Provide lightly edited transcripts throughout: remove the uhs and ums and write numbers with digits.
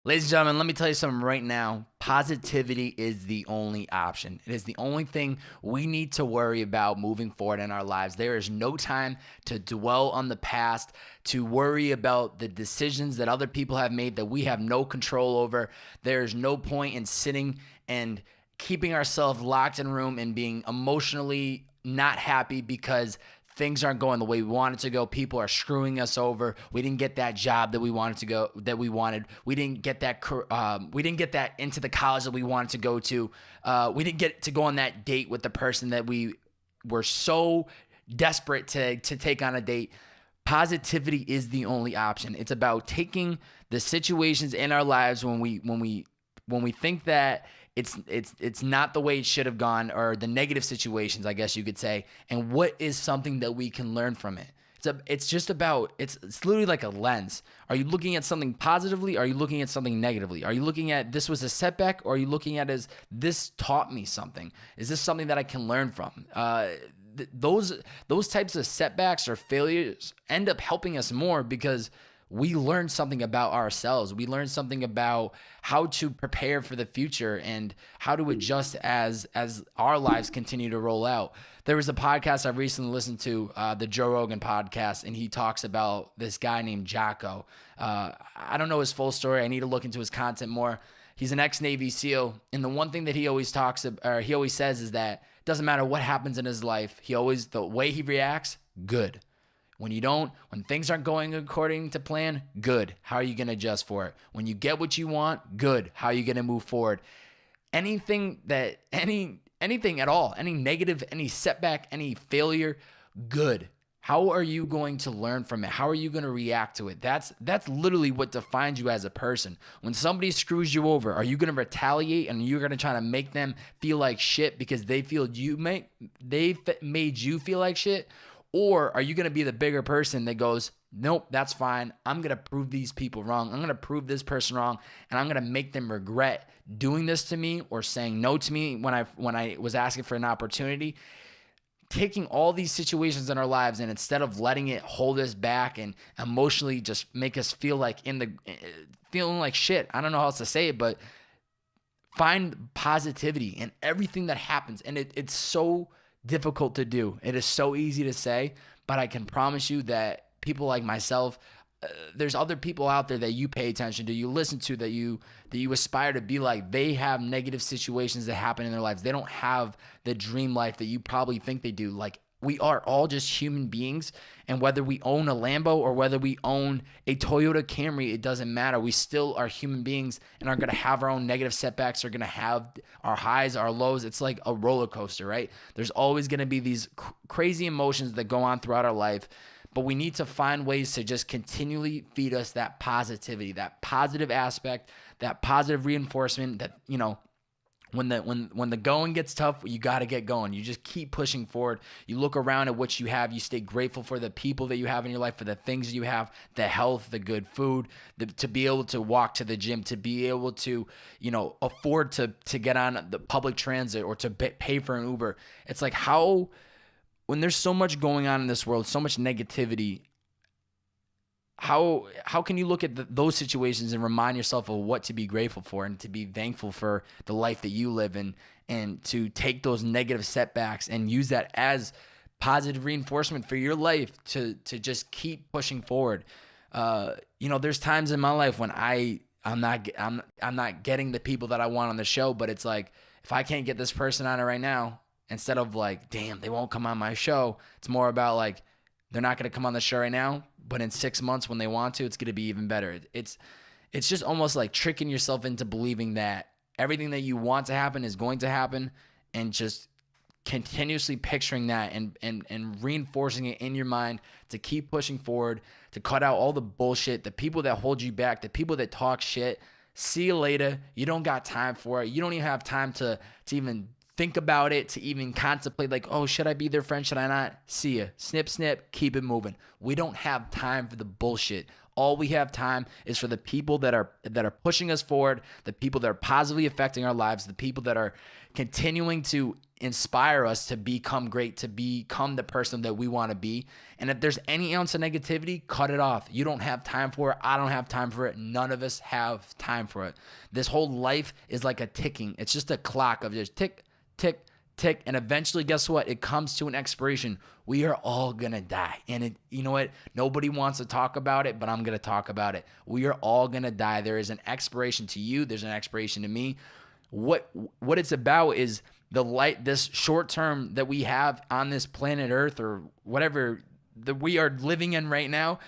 Ladies and gentlemen, let me tell you something right now. Positivity is the only option. It is the only thing we need to worry about moving forward in our lives. There is no time to dwell on the past, to worry about the decisions that other people have made that we have no control over. There is no point in sitting and keeping ourselves locked in a room and being emotionally not happy because things aren't going the way we want it to go. People are screwing us over. We didn't get that job that we wanted to go, that we wanted. We didn't get that. We didn't get that into the college that we wanted to go to. We didn't get to go on that date with the person that we were so desperate to take on a date. Positivity is the only option. It's about taking the situations in our lives when we think that it's not the way it should have gone, or the negative situations, I guess you could say, and what is something that we can learn from it. It's literally like a lens. Are you looking at something positively? Or are you looking at something negatively? Are you looking at this was a setback, or are you looking at as this taught me something? Is this something that I can learn from? Those types of setbacks or failures end up helping us more because we learn something about ourselves. We learn something about how to prepare for the future and how to adjust as our lives continue to roll out. There was a podcast I recently listened to, the Joe Rogan podcast, and he talks about this guy named Jocko. I don't know his full story. I need to look into his content more. He's an ex-Navy SEAL, and the one thing that he always says is that it doesn't matter what happens in his life. The way he reacts, good. When things aren't going according to plan, good. How are you going to adjust for it? When you get what you want, good. How are you going to move forward? Anything at all, any negative, any setback, any failure, good. How are you going to learn from it? How are you going to react to it? That's literally what defines you as a person. When somebody screws you over, are you going to retaliate and you're going to try to make them feel like shit because they made you feel like shit? Or are you going to be the bigger person that goes, nope, that's fine. I'm going to prove these people wrong. I'm going to prove this person wrong, and I'm going to make them regret doing this to me or saying no to me when I was asking for an opportunity. Taking all these situations in our lives, and instead of letting it hold us back and emotionally just make us feel like feeling like shit. I don't know how else to say it, but find positivity in everything that happens. And it's so difficult to do. It is so easy to say, but I can promise you that people like myself, there's other people out there that you pay attention to, you listen to, that you aspire to be like. They have negative situations that happen in their lives. They don't have the dream life that you probably think they do. Like, we are all just human beings, and whether we own a Lambo or whether we own a Toyota Camry, it doesn't matter. We still are human beings and are going to have our own negative setbacks, are going to have our highs, our lows. It's like a roller coaster, right? There's always going to be these crazy emotions that go on throughout our life, but we need to find ways to just continually feed us that positivity, that positive aspect, that positive reinforcement that, when the going gets tough, you got to get going. You just keep pushing forward. You look around at what you have. You stay grateful for the people that you have in your life, for the things you have, the health, the good food, to be able to walk to the gym, to be able to, afford to get on the public transit or to pay for an Uber. It's like, when there's so much going on in this world, so much negativity, how can you look at those situations and remind yourself of what to be grateful for and to be thankful for the life that you live in, and to take those negative setbacks and use that as positive reinforcement for your life to just keep pushing forward? There's times in my life when I'm not getting the people that I want on the show, but it's like, if I can't get this person on it right now, instead of like, damn, they won't come on my show, it's more about like, they're not going to come on the show right now, but in 6 months when they want to, it's going to be even better. It's just almost like tricking yourself into believing that everything that you want to happen is going to happen, and just continuously picturing that and reinforcing it in your mind to keep pushing forward, to cut out all the bullshit, the people that hold you back, the people that talk shit. See you later. You don't got time for it. You don't even have time to even think about it, to even contemplate like, oh, should I be their friend? Should I not? See ya. Snip, snip, keep it moving. We don't have time for the bullshit. All we have time is for the people that are pushing us forward, the people that are positively affecting our lives, the people that are continuing to inspire us to become great, to become the person that we want to be. And if there's any ounce of negativity, cut it off. You don't have time for it. I don't have time for it. None of us have time for it. This whole life is like a ticking. It's just a clock of just tick, tick, tick. And eventually, guess what? It comes to an expiration. We are all going to die. And you know what? Nobody wants to talk about it, but I'm going to talk about it. We are all going to die. There is an expiration to you. There's an expiration to me. What it's about is the light, this short term that we have on this planet Earth, or whatever that we are living in right now.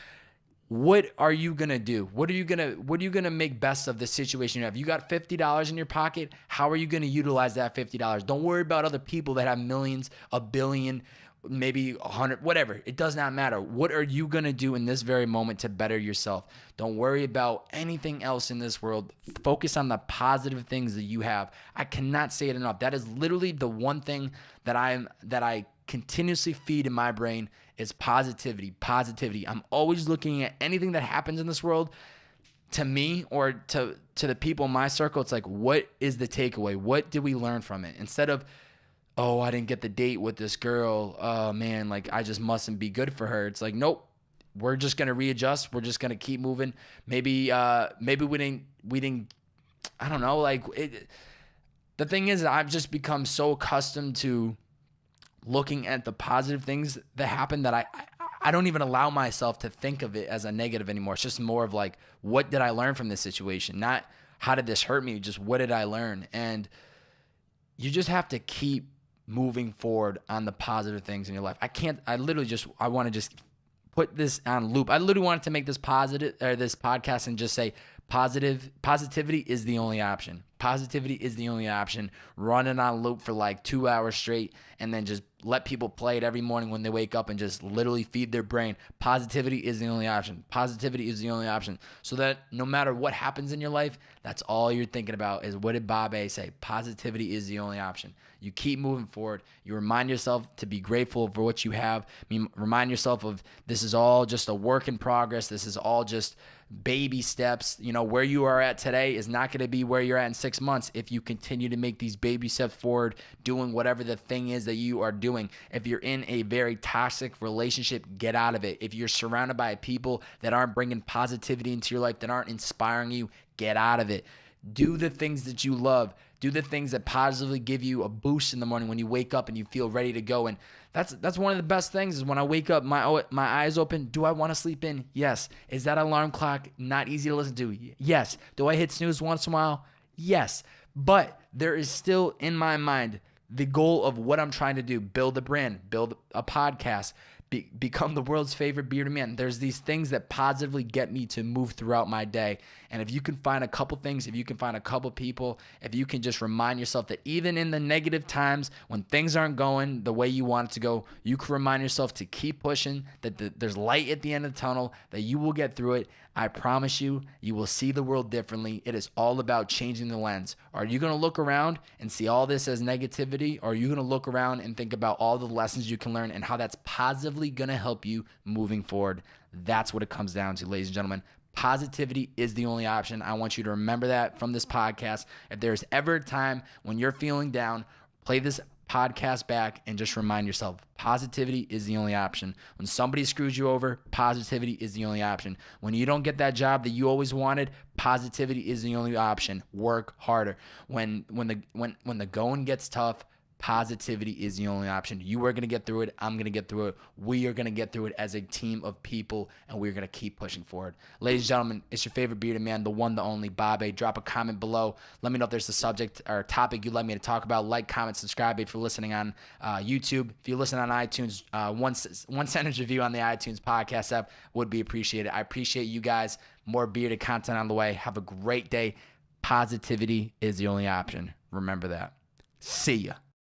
What are you gonna do? What are you gonna make best of the situation you have? You got $50 in your pocket. How are you gonna utilize that $50? Don't worry about other people that have millions, a billion, maybe 100, whatever. It does not matter. What are you going to do in this very moment to better yourself? Don't worry about anything else in this world. Focus on the positive things that you have. I cannot say it enough. That is literally the one thing that I continuously feed in my brain is positivity. Positivity. I'm always looking at anything that happens in this world to me or to the people in my circle. It's like, what is the takeaway? What did we learn from it? Instead of, oh, I didn't get the date with this girl. Oh man, like I just mustn't be good for her. It's like, nope, we're just going to readjust. We're just going to keep moving. Maybe we didn't, I don't know. Like the thing is, I've just become so accustomed to looking at the positive things that happen that I don't even allow myself to think of it as a negative anymore. It's just more of like, what did I learn from this situation? Not how did this hurt me? Just what did I learn? And you just have to keep moving forward on the positive things in your life. I want to just put this on loop. I literally wanted to make this podcast and just say positivity is the only option. Positivity is the only option. Run it on loop for like 2 hours straight and then just let people play it every morning when they wake up and just literally feed their brain. Positivity is the only option. Positivity is the only option. So that no matter what happens in your life, that's all you're thinking about is, what did Bobbay say? Positivity is the only option. You keep moving forward. You remind yourself to be grateful for what you have. Remind yourself of this is all just a work in progress. This is all just baby steps. You know, where you are at today is not going to be where you're at in 6 months if you continue to make these baby steps forward, doing whatever the thing is that you are doing. If you're in a very toxic relationship, get out of it. If you're surrounded by people that aren't bringing positivity into your life, that aren't inspiring you, get out of it. Do the things that you love. Do the things that positively give you a boost in the morning when you wake up and you feel ready to go. And that's one of the best things is when I wake up, my eyes open. Do I want to sleep in? Yes. Is that alarm clock not easy to listen to? Yes. Do I hit snooze once in a while? Yes. But there is still in my mind the goal of what I'm trying to do. Build a brand, build a podcast, become the world's favorite bearded man. There's these things that positively get me to move throughout my day. And if you can find a couple things, if you can find a couple people, if you can just remind yourself that even in the negative times when things aren't going the way you want it to go, you can remind yourself to keep pushing, that there's light at the end of the tunnel, that you will get through it. I promise you, you will see the world differently. It is all about changing the lens. Are you going to look around and see all this as negativity? Or are you going to look around and think about all the lessons you can learn and how that's positively going to help you moving forward? That's what it comes down to, ladies and gentlemen. Positivity is the only option. I want you to remember that from this podcast. If there's ever a time when you're feeling down, play this podcast back and just remind yourself, positivity is the only option. When somebody screws you over, positivity is the only option. When you don't get that job that you always wanted, positivity is the only option. Work harder. When the going gets tough, positivity is the only option. You are going to get through it. I'm going to get through it. We are going to get through it as a team of people, and we're going to keep pushing forward. Ladies and gentlemen, it's your favorite bearded man, the one, the only, Bobbay. Drop a comment below. Let me know if there's a subject or a topic you'd like me to talk about. Like, comment, subscribe if you're listening on YouTube. If you listen on iTunes, one sentence review on the iTunes podcast app would be appreciated. I appreciate you guys. More bearded content on the way. Have a great day. Positivity is the only option. Remember that. See ya.